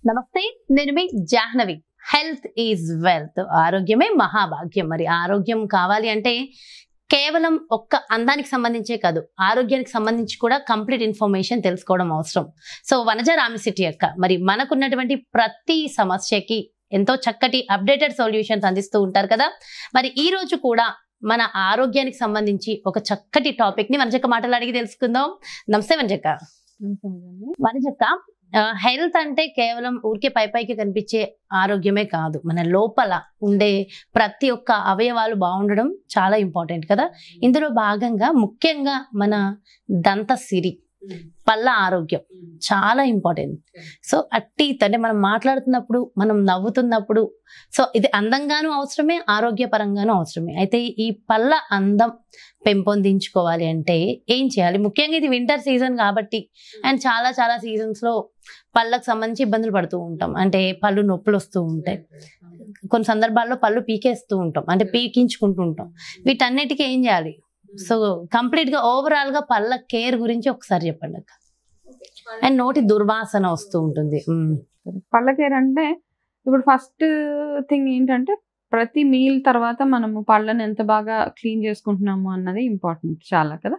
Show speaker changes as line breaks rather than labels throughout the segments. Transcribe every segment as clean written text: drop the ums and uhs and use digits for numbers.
నమస్తే, నేను మీ జాహ్నవి. Health is wealth. ఆరోగ్యమే మహాభాగ్యం. మరి ఆరోగ్యం కావాలి అంటే కేవలం ఒక్క అందానికి సంబంధించే కాదు, ఆరోగ్యానికి సంబంధించి కూడా కంప్లీట్ ఇన్ఫర్మేషన్ తెలుసుకోవడం అవసరం. సో వనజ రామిశెట్టి అక్క మరి మనకున్నటువంటి ప్రతి సమస్యకి ఎంతో చక్కటి అప్డేటెడ్ సొల్యూషన్స్ అందిస్తూ ఉంటారు కదా. మరి ఈ రోజు కూడా మన ఆరోగ్యానికి సంబంధించి ఒక చక్కటి టాపిక్ ని వనజక్క మాటలు అడిగి తెలుసుకుందాం. నమస్తే వనజక్క. వనజక్క, హెల్త్ అంటే కేవలం ఊరికే పైకి కనిపించే ఆరోగ్యమే కాదు, మన లోపల ఉండే ప్రతి ఒక్క అవయవాలు బాగుండడం చాలా ఇంపార్టెంట్ కదా. ఇందులో భాగంగా ముఖ్యంగా మన దంత సిరి, పళ్ళ ఆరోగ్యం చాలా ఇంపార్టెంట్. సో అంటే మనం మాట్లాడుతున్నప్పుడు, మనం నవ్వుతున్నప్పుడు, సో ఇది అందంగానూ అవసరమే, ఆరోగ్యపరంగానూ అవసరమే. అయితే ఈ పళ్ళ అందం పెంపొందించుకోవాలి అంటే ఏం చేయాలి? ముఖ్యంగా ఇది వింటర్ సీజన్ కాబట్టి, అండ్ చాలా సీజన్స్ లో పళ్ళకు సంబంధించి ఇబ్బందులు పడుతూ ఉంటాం. అంటే పళ్ళు నొప్పులు వస్తూ ఉంటాయి, కొన్ని సందర్భాల్లో పళ్ళు పీకేస్తూ ఉంటాం, అంటే పీకించుకుంటూ ఉంటాం. వీటన్నిటికీ ఏం చేయాలి? సో కంప్లీట్ గా ఓవరాల్ గా పళ్ళ కేర్ గురించి ఒకసారి చెప్పండి అక్క. అండ్ నోటి దుర్వాసన వస్తూ ఉంటుంది.
పళ్ళ కేర్ అంటే ఇప్పుడు ఫస్ట్ థింగ్ ఏంటంటే ప్రతి మీల్ తర్వాత మనము పళ్ళని ఎంత బాగా క్లీన్ చేసుకుంటున్నాము అన్నది ఇంపార్టెంట్ చాలా కదా.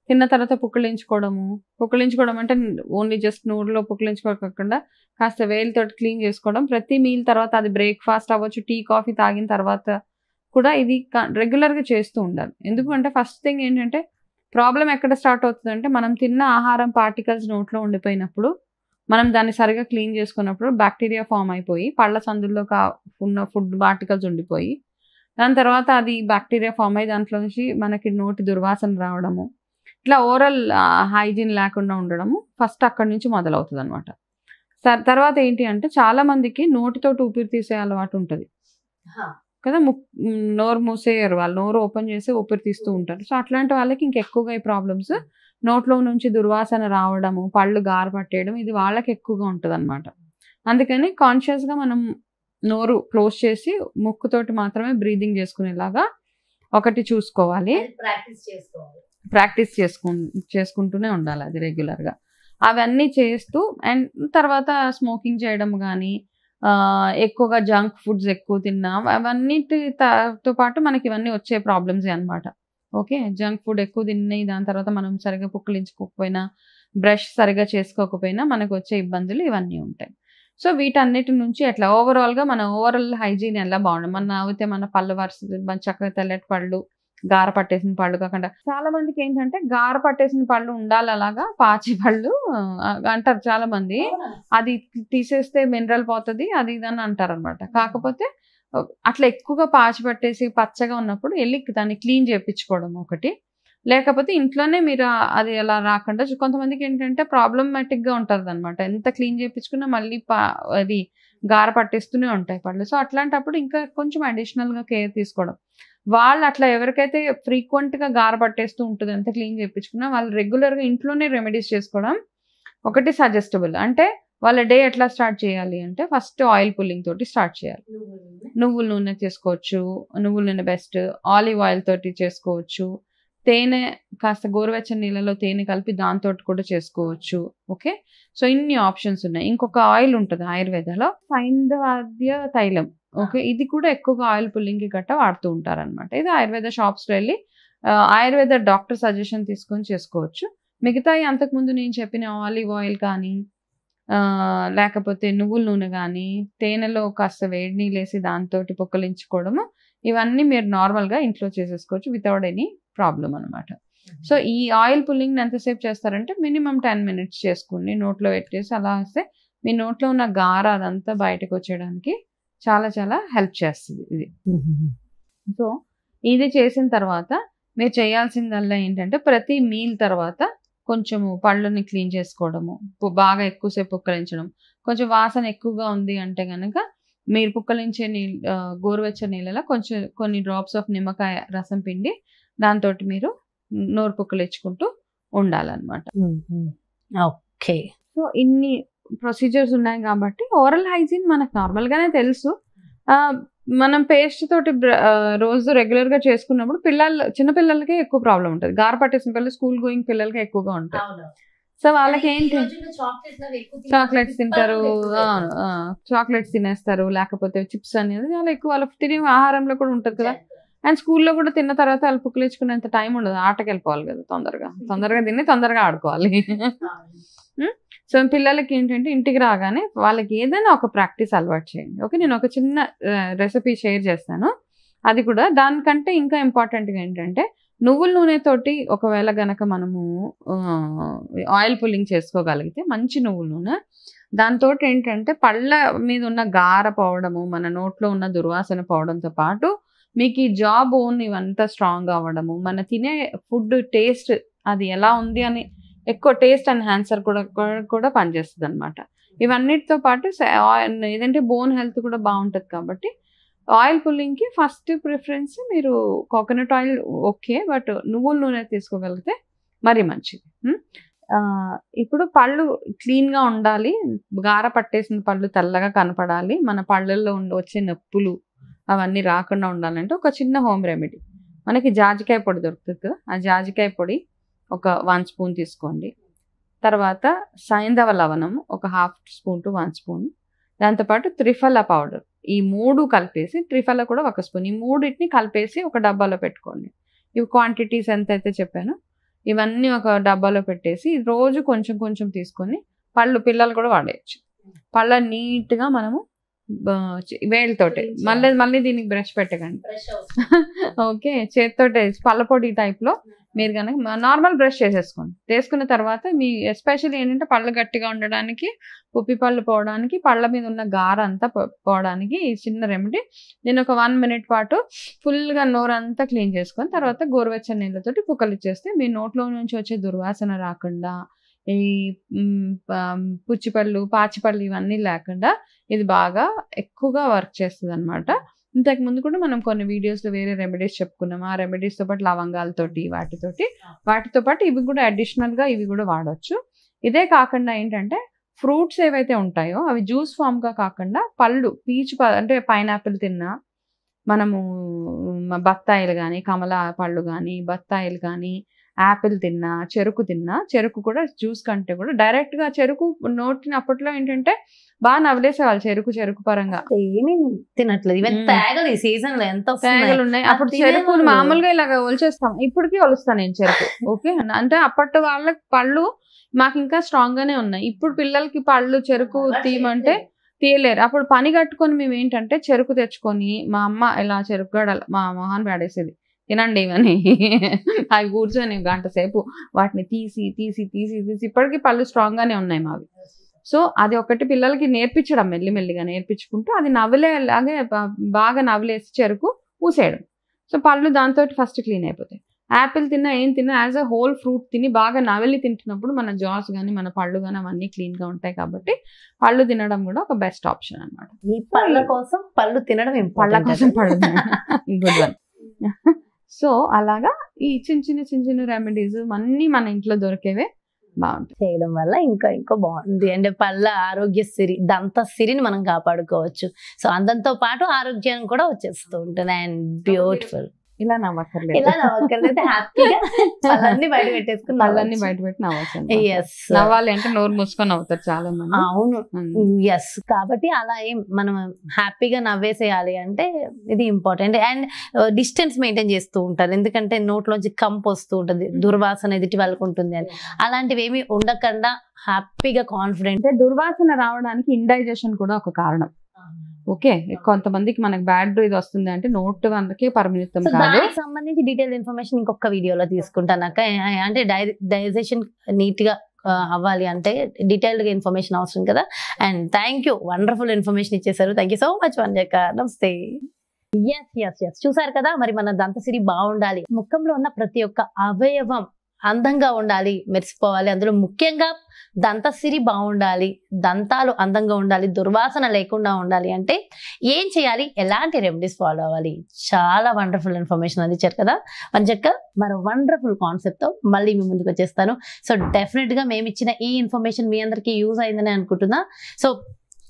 తిన్న తర్వాత పుక్కిలించుకోవడం అంటే ఓన్లీ జస్ట్ నోరులో పుక్కిలించుకోకుండా కాస్త వేలుతో క్లీన్ చేసుకోవడం. ప్రతి మీల్ తర్వాత, అది బ్రేక్ఫాస్ట్ అవ్వచ్చు, టీ కాఫీ తాగిన తర్వాత కూడా ఇది రెగ్యులర్గా చేస్తూ ఉండాలి. ఎందుకంటే ఫస్ట్ థింగ్ ఏంటంటే ప్రాబ్లం ఎక్కడ స్టార్ట్ అవుతుందంటే, మనం తిన్న ఆహారం పార్టికల్స్ నోట్లో ఉండిపోయినప్పుడు, మనం దాన్ని సరిగా క్లీన్ చేసుకున్నప్పుడు బ్యాక్టీరియా ఫామ్ అయిపోయి పళ్ళ సందుల్లో ఉన్న ఫుడ్ పార్టికల్స్ ఉండిపోయి, దాని తర్వాత అది బ్యాక్టీరియా ఫామ్ అయ్యి దాంట్లో నుంచి మనకి నోటి దుర్వాసన రావడము, ఇట్లా ఓరల్ హైజీన్ లేకుండా ఉండడము ఫస్ట్ అక్కడి నుంచి మొదలవుతుంది అనమాట. తర్వాత ఏంటి అంటే, చాలా మందికి నోటితోటి ఊపిరి తీసే అలవాటు ఉంటుంది కదా. నోరు మూసేయరు, వాళ్ళు నోరు ఓపెన్ చేసి ఊపిరి తీస్తూ ఉంటారు. సో అట్లాంటి వాళ్ళకి ఇంకెక్కువగా ఈ ప్రాబ్లమ్స్, నోట్లో నుంచి దుర్వాసన రావడము, పళ్ళు గార పట్టేయడం, ఇది వాళ్ళకి ఎక్కువగా ఉంటుంది అనమాట. అందుకని కాన్షియస్గా మనం నోరు క్లోజ్ చేసి ముక్కుతోటి మాత్రమే బ్రీదింగ్ చేసుకునేలాగా ఒకటి చూసుకోవాలి. ప్రాక్టీస్ చేసుకుంటూనే ఉండాలి అది రెగ్యులర్గా. అవన్నీ చేస్తూ, అండ్ తర్వాత స్మోకింగ్ చేయడం కానీ, ఎక్కువగా జంక్ ఫుడ్స్ ఎక్కువ తిన్నా, అవన్నిటితో పాటు మనకి ఇవన్నీ వచ్చే ప్రాబ్లమ్స్ అనమాట. ఓకే, జంక్ ఫుడ్ ఎక్కువ తిన్నాయి, దాని తర్వాత మనం సరిగా పుక్కిలించుకోకపోయినా, బ్రష్ సరిగా చేసుకోకపోయినా మనకు వచ్చే ఇబ్బందులు ఇవన్నీ ఉంటాయి. సో వీటన్నిటి నుంచి ఎట్లా ఓవరాల్గా మన ఓవరాల్ హైజీన్ ఎలా బాగుండదు, మన అయితే మన పళ్ళు మన చక్కగా తెల్లటి పళ్ళు, గార పట్టేసిన పళ్ళు కాకుండా, చాలా మందికి ఏంటంటే గార పట్టేసిన పళ్ళు ఉండాలి, అలాగా పాచి పళ్ళు అంటారు చాలా మంది. అది తీసేస్తే మినరల్ పోతుంది, అది ఇదని అంటారు అనమాట. కాకపోతే అట్లా ఎక్కువగా పాచి పట్టేసి పచ్చగా ఉన్నప్పుడు వెళ్ళి దాన్ని క్లీన్ చేయించుకోవడం ఒకటి, లేకపోతే ఇంట్లోనే మీరు అది అలా రాకుండా. కొంతమందికి ఏంటంటే ప్రాబ్లమాటిక్గా ఉంటుంది అనమాట, ఎంత క్లీన్ చేయించుకున్నా మళ్ళీ అది గార పట్టేస్తూనే ఉంటాయి పళ్ళు. సో అట్లాంటప్పుడు ఇంకా కొంచెం అడిషనల్గా కేర్ తీసుకోవడం. వాళ్ళు అట్లా ఎవరికైతే ఫ్రీక్వెంట్గా గార పట్టేస్తూ ఉంటుంది, ఎంత క్లీన్ చేయించుకున్నా, వాళ్ళు రెగ్యులర్గా ఇంట్లోనే రెమెడీస్ చేసుకోవడం ఒకటి సజెస్టబుల్. అంటే వాళ్ళ డే ఎట్లా స్టార్ట్ చేయాలి అంటే, ఫస్ట్ ఆయిల్ పుల్లింగ్ తోటి స్టార్ట్ చేయాలి. నువ్వుల నూనె చేసుకోవచ్చు, నువ్వుల నూనె బెస్ట్. ఆలివ్ ఆయిల్ తోటి చేసుకోవచ్చు, తేనె కాస్త గోరువెచ్చని నీళ్ళలో తేనె కలిపి దాంతో కూడా చేసుకోవచ్చు. ఓకే, సో ఇన్ని ఆప్షన్స్ ఉన్నాయి. ఇంకొక ఆయిల్ ఉంటుంది ఆయుర్వేదలో, సైంధవాద్య తైలం. ఓకే, ఇది కూడా ఎక్కువగా ఆయిల్ పుల్లింగ్కి గట్ట వాడుతూ ఉంటారనమాట. ఇది ఆయుర్వేద షాప్స్లో వెళ్ళి ఆయుర్వేద డాక్టర్ సజెషన్ తీసుకొని చేసుకోవచ్చు. మిగతా అంతకుముందు నేను చెప్పిన ఆలివ్ ఆయిల్ కానీ, లేకపోతే నువ్వుల నూనె కానీ, తేనెలో కాస్త వేడి నీళ్ళు వేసి దాంతో పుక్కలించుకోవడము, ఇవన్నీ మీరు నార్మల్గా ఇంట్లో చేసేసుకోవచ్చు వితౌట్ ఎనీ ప్రాబ్లం అనమాట. సో ఈ ఆయిల్ పుల్లింగ్ ఎంతసేపు చేస్తారంటే మినిమం 10 minutes చేసుకోండి. నోట్లో పెట్టేసి అలా వస్తే మీ నోట్లో ఉన్న గార అదంతా బయటకు వచ్చేయడానికి చాలా హెల్ప్ చేస్తుంది ఇది. సో ఇది చేసిన తర్వాత మీరు చేయాల్సిందల్లా ఏంటంటే, ప్రతి మీల్ తర్వాత కొంచెము పళ్ళని క్లీన్ చేసుకోవడము, బాగా ఎక్కువసేపు పుక్కలించడం. కొంచెం వాసన ఎక్కువగా ఉంది అంటే కనుక మీరు పుక్కలించే గోరువెచ్చని నీళ్ళలో కొన్ని డ్రాప్స్ ఆఫ్ నిమ్మకాయ రసం పిండి దాంతో మీరు నోరు పుక్కలించుకుంటూ ఉండాలన్నమాట.
ఓకే,
సో ఇన్ని ప్రొసీజర్స్ ఉన్నాయి కాబట్టి ఓరల్ హైజీన్ మనకు నార్మల్గానే తెలుసు. మనం పేస్ట్ తోటి రోజు రెగ్యులర్గా చేసుకున్నప్పుడు చిన్నపిల్లలకే ఎక్కువ ప్రాబ్లం ఉంటుంది. గార పట్టేసిన పిల్లలు, స్కూల్ గోయింగ్ పిల్లలకి ఎక్కువగా ఉంటాయి. సో వాళ్ళకి ఏంటి చాక్లెట్స్ తింటారు, చాక్లెట్స్ తినేస్తారు, లేకపోతే చిప్స్ అనేది చాలా ఎక్కువ వాళ్ళ తినే ఆహారంలో కూడా ఉంటుంది కదా. అండ్ స్కూల్లో కూడా తిన్న తర్వాత వాళ్ళు పుక్కిలించుకునేంత టైం ఉండదు, ఆటకి వెళ్ళిపోవాలి కదా, తొందరగా తిని తొందరగా ఆడుకోవాలి. సో పిల్లలకి ఏంటంటే ఇంటికి రాగానే వాళ్ళకి ఏదైనా ఒక ప్రాక్టీస్ అలవాటు చేయండి. ఓకే, నేను ఒక చిన్న రెసిపీ షేర్ చేస్తాను. అది కూడా దానికంటే ఇంకా ఇంపార్టెంట్గా ఏంటంటే నువ్వుల నూనెతోటి ఒకవేళ గనక మనము ఆయిల్ పుల్లింగ్ చేసుకోగలిగితే మంచి నువ్వుల నూనె, దాంతో ఏంటంటే పళ్ళ మీద ఉన్న గార పోవడము, మన నోట్లో ఉన్న దుర్వాసన పోవడంతో పాటు మీకు ఈ జా బోన్ ఇవంతా స్ట్రాంగ్ అవ్వడము, మన తినే ఫుడ్ టేస్ట్ అది ఎలా ఉంది అని ఎక్కువ టేస్ట్ ఎన్హాన్సర్ కూడా పనిచేస్తుంది అనమాట. ఇవన్నిటితో పాటు ఏదంటే బోన్ హెల్త్ కూడా బాగుంటుంది. కాబట్టి ఆయిల్ పుల్లింగ్కి ఫస్ట్ ప్రిఫరెన్స్ మీరు కోకోనట్ ఆయిల్ ఓకే, బట్ నువ్వుల నూనె తీసుకోగలిగితే మరీ మంచిది. ఇప్పుడు పళ్ళు క్లీన్గా ఉండాలి, గార పట్టేసిన పళ్ళు తెల్లగా కనపడాలి, మన పళ్ళల్లో వచ్చే నొప్పులు అవన్నీ రాకుండా ఉండాలంటే ఒక చిన్న హోమ్ రెమెడీ, మనకి జాజికాయ పొడి దొరుకుతుంది కదా, ఆ జాజికాయ పొడి ఒక 1 స్పూన్ తీసుకోండి. తర్వాత సైంధవ లవణం ఒక 1/2 స్పూన్ to 1 స్పూన్, దాంతోపాటు త్రిఫల పౌడర్, ఈ 3 కలిపేసి, త్రిఫల కూడా 1 స్పూన్, ఈ 3టిని కలిపేసి ఒక డబ్బాలో పెట్టుకోండి. ఇవి క్వాంటిటీస్ ఎంత అయితే చెప్పానో ఇవన్నీ ఒక డబ్బాలో పెట్టేసి రోజు కొంచెం కొంచెం తీసుకొని పిల్లలు కూడా వాడేయచ్చు. పళ్ళ నీట్గా మనము వేళ్ళతోటి మళ్ళీ దీనికి బ్రష్ పెట్టకండి. ఓకే, చేతితోటే పళ్ళపొడి టైప్లో మీరు కనుక నార్మల్ బ్రష్ చేసేసుకోండి. చేసుకున్న తర్వాత మీ ఎస్పెషల్లీ ఏంటంటే పళ్ళు గట్టిగా ఉండడానికి, పుప్పి పళ్ళు పోవడానికి, పళ్ళ మీద ఉన్న గార అంతా పోవడానికి ఈ చిన్న రెమెడీ. నేను ఒక 1 minute పాటు ఫుల్గా నోరంతా క్లీన్ చేసుకొని తర్వాత గోరువెచ్చని నీళ్ళతోటి పుక్కలిచ్చేస్తే మీ నోట్లో నుంచి వచ్చే దుర్వాసన రాకుండా, ఈ పుచ్చిపళ్ళు పాచిపళ్ళు ఇవన్నీ లేకుండా ఇది బాగా ఎక్కువగా వర్క్ చేస్తుంది అనమాట. ఇంతకుముందు కూడా మనం కొన్ని వీడియోస్లో వేరే రెమెడీస్ చెప్పుకున్నాం. ఆ రెమెడీస్తో పాటు లవంగాలతోటి వాటితో పాటు ఇవి కూడా అడిషనల్గా ఇవి కూడా వాడచ్చు. ఇదే కాకుండా ఏంటంటే ఫ్రూట్స్ ఏవైతే ఉంటాయో అవి జ్యూస్ ఫామ్గా కాకుండా పళ్ళు అంటే పైనాపిల్ తిన్నా, మనము బత్తాయిలు కానీ, కమల పళ్ళు కానీ, బత్తాయిలు కానీ, యాపిల్ తిన్నా, చెరుకు కూడా జ్యూస్ కంటే కూడా డైరెక్ట్గా చెరుకు నోటిని అప్పట్లో ఏంటంటే బాగా నవలేసేవాళ్ళు చెరుకు పరంగా.
ఏమీ తినట్లేదు, ఈవెన్ తేగలు ఈ సీజన్ లో ఎంత
తేగలు ఉన్నాయి. అప్పుడు చెరుకు మామూలుగా ఇలాగ ఒలిచేస్తాం, ఇప్పటికీ ఒలుస్తాను నేను చెరుకు. ఓకే, అంటే అప్పటి వాళ్ళకి పళ్ళు మాకు ఇంకా స్ట్రాంగ్ గానే ఉన్నాయి. ఇప్పుడు పిల్లలకి పళ్ళు చెరుకు తీయమంటే తీయలేరు. అప్పుడు పని కట్టుకొని మేము ఏంటంటే చెరుకు తెచ్చుకొని మా అమ్మ ఇలా చెరుకు గడలు మా మొహాన్ వాడేసేది, తినండి ఇవన్నీ. అవి కూర్చొని 1 గంట సేపు వాటిని తీసి ఇప్పటికీ పళ్ళు స్ట్రాంగ్ గానే ఉన్నాయి మావి. సో అది ఒకటి పిల్లలకి నేర్పించడం, మెల్లిమెల్లిగా నేర్పించుకుంటూ అది నవ్వులేలాగే బాగా నవ్వులేసి చెరుకు ఊసేయడం. సో పళ్ళు దాంతో ఫస్ట్ క్లీన్ అయిపోతాయి. యాపిల్ తిన్నా ఏం తిన్నా యాజ్ అ హోల్ ఫ్రూట్ తిని బాగా నవలి తింటున్నప్పుడు మన జాస్ కానీ మన పళ్ళు కానీ అవన్నీ క్లీన్గా ఉంటాయి. కాబట్టి పళ్ళు తినడం కూడా ఒక బెస్ట్ ఆప్షన్ అనమాట.
ఈ పళ్ళ కోసం పళ్ళు తినడం
పళ్ళ కోసం పళ్ళు గుడ్ వన్. సో అలాగా ఈ చిన్న రెమెడీస్ అన్నీ మన ఇంట్లో దొరికేవే బాగుంటుంది
చేయడం వల్ల ఇంకా బాగుంది. అంటే పళ్ళ ఆరోగ్య సిరి, దంత సిరిని మనం కాపాడుకోవచ్చు. సో అందంతో పాటు ఆరోగ్యం కూడా వచ్చేస్తూ ఉంటుంది. And beautiful.
ఇలా నవ్వక్కర్లేదు,
హ్యాపీగా పళ్ళన్నీ బయట పెట్టేసుకుని
పళ్ళన్నీ బయట పెట్టి నవ్వాలి అంటే నోరు మూసుకొని నవ్వుతారు చాలా మంది.
అవును, ఎస్. కాబట్టి అలా మనం హ్యాపీగా నవ్వేసేయాలి అంటే ఇది ఇంపార్టెంట్. అండ్ డిస్టెన్స్ మెయింటైన్ చేస్తూ ఉంటారు, ఎందుకంటే నోట్లోంచి కంపు వస్తూ ఉంటుంది, దుర్వాసన ఎదుటి వాళ్ళకు ఉంటుంది అని. అలాంటివి ఏమి ఉండకుండా హ్యాపీగా కాన్ఫిడెంట్.
దుర్వాసన రావడానికి ఇండైజెషన్ కూడా ఒక కారణం. ఓకే, కొంతమందికి మనకి బ్యాడ్ ఇది వస్తుంది అంటే నోట్ వరకే పరిమితం కాదు.
దానికి సంబంధించి డీటెయిల్ ఇన్ఫర్మేషన్ ఇంకొక వీడియోలో తీసుకుంటాను అక్క. అంటే డైజెషన్ నీట్ గా అవ్వాలి అంటే డీటెయిల్డ్ గా ఇన్ఫర్మేషన్ అవసరం కదా. And thank you, wonderful information ఇచ్చేసారు. థ్యాంక్ యూ సో మచ్ వంజక్క. నమస్తే. ఎస్ చూసారు కదా, మరి మన దంతసిరి బాగుండాలి, ముఖంలో ఉన్న ప్రతి ఒక్క అవయవం అందంగా ఉండాలి, మెరిసిపోవాలి. అందులో ముఖ్యంగా దంతసిరి బాగుండాలి, దంతాలు అందంగా ఉండాలి, దుర్వాసన లేకుండా ఉండాలి అంటే ఏం చేయాలి, ఎలాంటి రెమెడీస్ ఫాలో అవ్వాలి, చాలా వండర్ఫుల్ ఇన్ఫర్మేషన్ అందించారు కదా వంజక్క. మరో వండర్ఫుల్ కాన్సెప్ట్తో మళ్ళీ మీ ముందుకు వచ్చేస్తాను. సో డెఫినెట్గా మేము ఇచ్చిన ఈ ఇన్ఫర్మేషన్ మీ అందరికీ యూజ్ అయిందని అనుకుంటున్నా. సో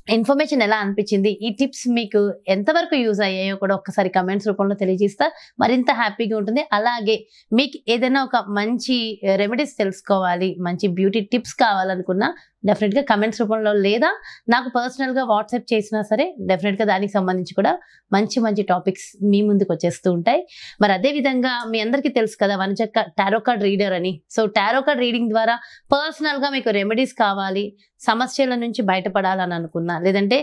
ఇన్ఫర్మేషన్ ఎలా అనిపించింది, ఈ టిప్స్ మీకు ఎంతవరకు యూజ్ అయ్యాయో కూడా ఒక్కసారి కమెంట్స్ రూపంలో తెలియజేస్తా మరింత హ్యాపీగా ఉంటుంది. అలాగే మీకు ఏదైనా ఒక మంచి రెమెడీస్ తెలుసుకోవాలి, మంచి బ్యూటీ టిప్స్ కావాలనుకున్నా డెఫినెట్గా కమెంట్స్ రూపంలో లేదా నాకు పర్సనల్గా వాట్సాప్ చేసినా సరే డెఫినెట్గా దానికి సంబంధించి కూడా మంచి మంచి టాపిక్స్ మీ ముందుకు వచ్చేస్తూ ఉంటాయి. మరి అదే విధంగా మీ అందరికీ తెలుసు కదా వనజక్క టారో కార్డ్ రీడర్ అని. సో టారో కార్డ్ రీడింగ్ ద్వారా పర్సనల్గా మీకు రెమెడీస్ కావాలి, సమస్యల నుంచి బయటపడాలని అనుకున్నా, లేదంటే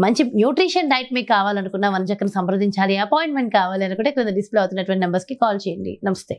మంచి న్యూట్రిషన్ డైట్ మీకు కావాలనుకున్నా వనజక్కను సంప్రదించాలి, అపాయింట్మెంట్ కావాలి అనుకుంటే క్రింద డిస్ప్లే అవుతున్నటువంటి నెంబర్స్కి కాల్ చేయండి. నమస్తే.